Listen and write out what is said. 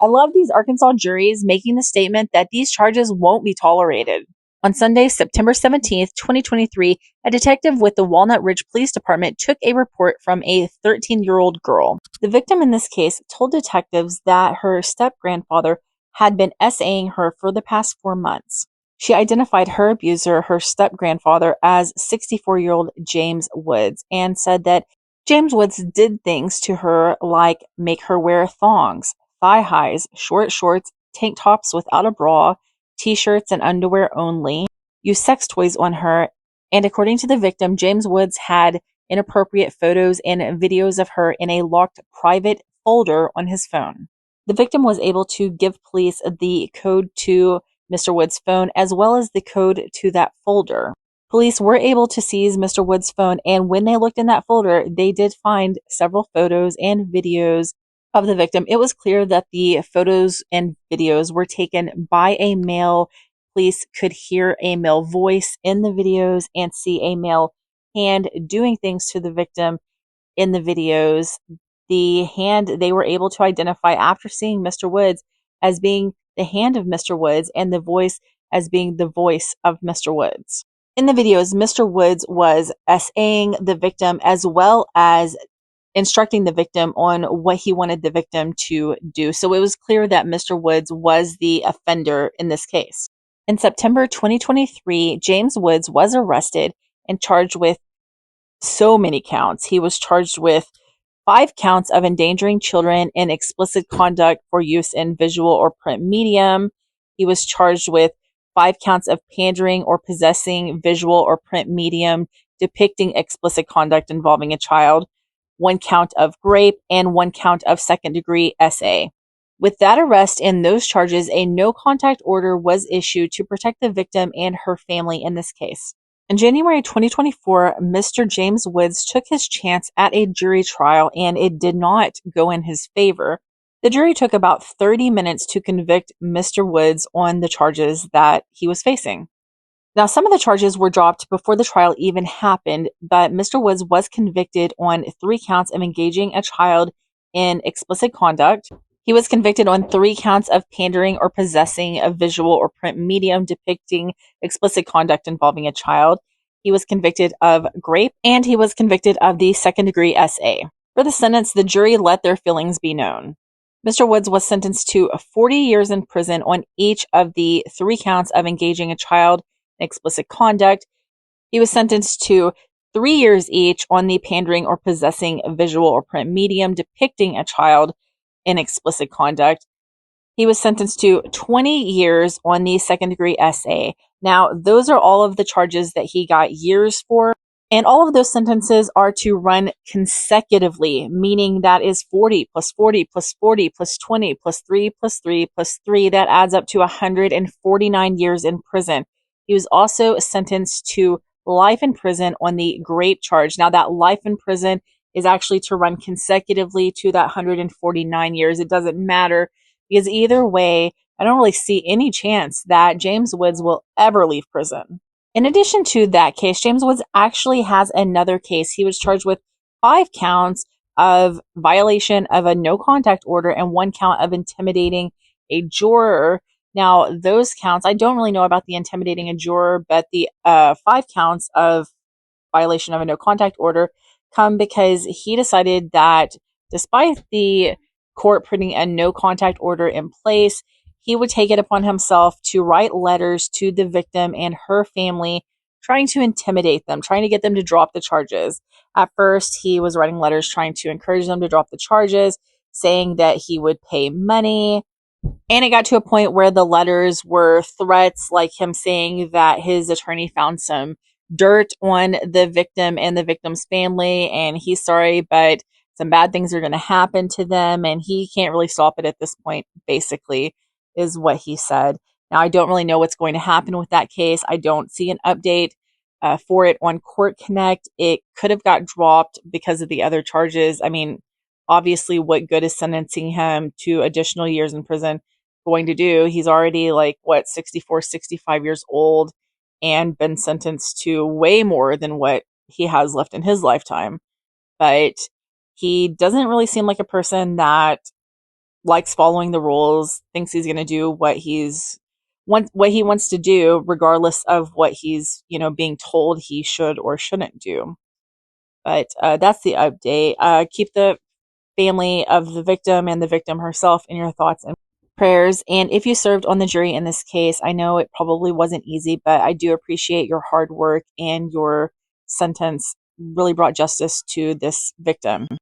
I love these Arkansas juries making the statement that these charges won't be tolerated. On Sunday, September 17th, 2023, a detective with the Walnut Ridge Police Department took a report from a 13-year-old girl. The victim in this case told detectives that her step-grandfather had been SAing her for the past 4 months. She identified her abuser, her step-grandfather, as 64-year-old James Woods and said that James Woods did things to her like make her wear thongs, thigh highs, short shorts, tank tops without a bra, t-shirts and underwear only, use sex toys on her, and according to the victim, James Woods had inappropriate photos and videos of her in a locked private folder on his phone. The victim was able to give police the code to Mr. Woods' phone as well as the code to that folder. Police were able to seize Mr. Woods' phone, and when they looked in that folder, they did find several photos and videos of the victim. It was clear that the photos and videos were taken by a male. Police could hear a male voice in the videos and see a male hand doing things to the victim in the videos. The hand they were able to identify after seeing Mr. Woods as being the hand of Mr. Woods and the voice as being the voice of Mr. Woods. In the videos, Mr. Woods was SAing the victim as well as instructing the victim on what he wanted the victim to do. So it was clear that Mr. Woods was the offender in this case. In September 2023, James Woods was arrested and charged with so many counts. He was charged with 5 counts of endangering children in explicit conduct for use in visual or print medium. He was charged with 5 counts of pandering or possessing visual or print medium depicting explicit conduct involving a child, 1 count of rape, and 1 count of second-degree SA. With that arrest and those charges, a no-contact order was issued to protect the victim and her family in this case. In January 2024, Mr. James Woods took his chance at a jury trial, and it did not go in his favor. The jury took about 30 minutes to convict Mr. Woods on the charges that he was facing. Now, some of the charges were dropped before the trial even happened, but Mr. Woods was convicted on 3 counts of engaging a child in explicit conduct. He was convicted on 3 counts of pandering or possessing a visual or print medium depicting explicit conduct involving a child. He was convicted of rape, and he was convicted of the second-degree SA. For the sentence, the jury let their feelings be known. Mr. Woods was sentenced to 40 years in prison on each of the 3 counts of engaging a child in explicit conduct. He was sentenced to 3 years each on the pandering or possessing a visual or print medium depicting a child in explicit conduct. He was sentenced to 20 years on the second-degree SA. Now, those are all of the charges that he got years for, and all of those sentences are to run consecutively, meaning that is 40 plus 40 plus 40 plus 20 plus 3 plus 3 plus 3. That adds up to 149 years in prison. He was also sentenced to life in prison on the rape charge. Now, that life in prison is actually to run consecutively to that 149 years. It doesn't matter because either way, I don't really see any chance that James Woods will ever leave prison. In addition to that case, James Woods actually has another case. He was charged with 5 counts of violation of a no contact order and 1 count of intimidating a juror. Now, those counts, I don't really know about the intimidating a juror, but the 5 counts of violation of a no contact order come because he decided that despite the court putting a no contact order in place, he would take it upon himself to write letters to the victim and her family, trying to intimidate them, trying to get them to drop the charges. At first, he was writing letters trying to encourage them to drop the charges, saying that he would pay money. And it got to a point where the letters were threats, like him saying that his attorney found some dirt on the victim and the victim's family, and he's sorry, but some bad things are going to happen to them, and he can't really stop it at this point, basically, is what he said. Now, I don't really know what's going to happen with that case. I don't see an update for it on Court Connect. It could have got dropped because of the other charges. I mean, obviously, what good is sentencing him to additional years in prison going to do? He's already 64, 65 years old and been sentenced to way more than what he has left in his lifetime. But he doesn't really seem like a person that likes following the rules, thinks he's going to do what what he wants to do, regardless of what he's, being told he should or shouldn't do. But that's the update. Keep the family of the victim and the victim herself in your thoughts and prayers. And if you served on the jury in this case, I know it probably wasn't easy, but I do appreciate your hard work, and your sentence really brought justice to this victim.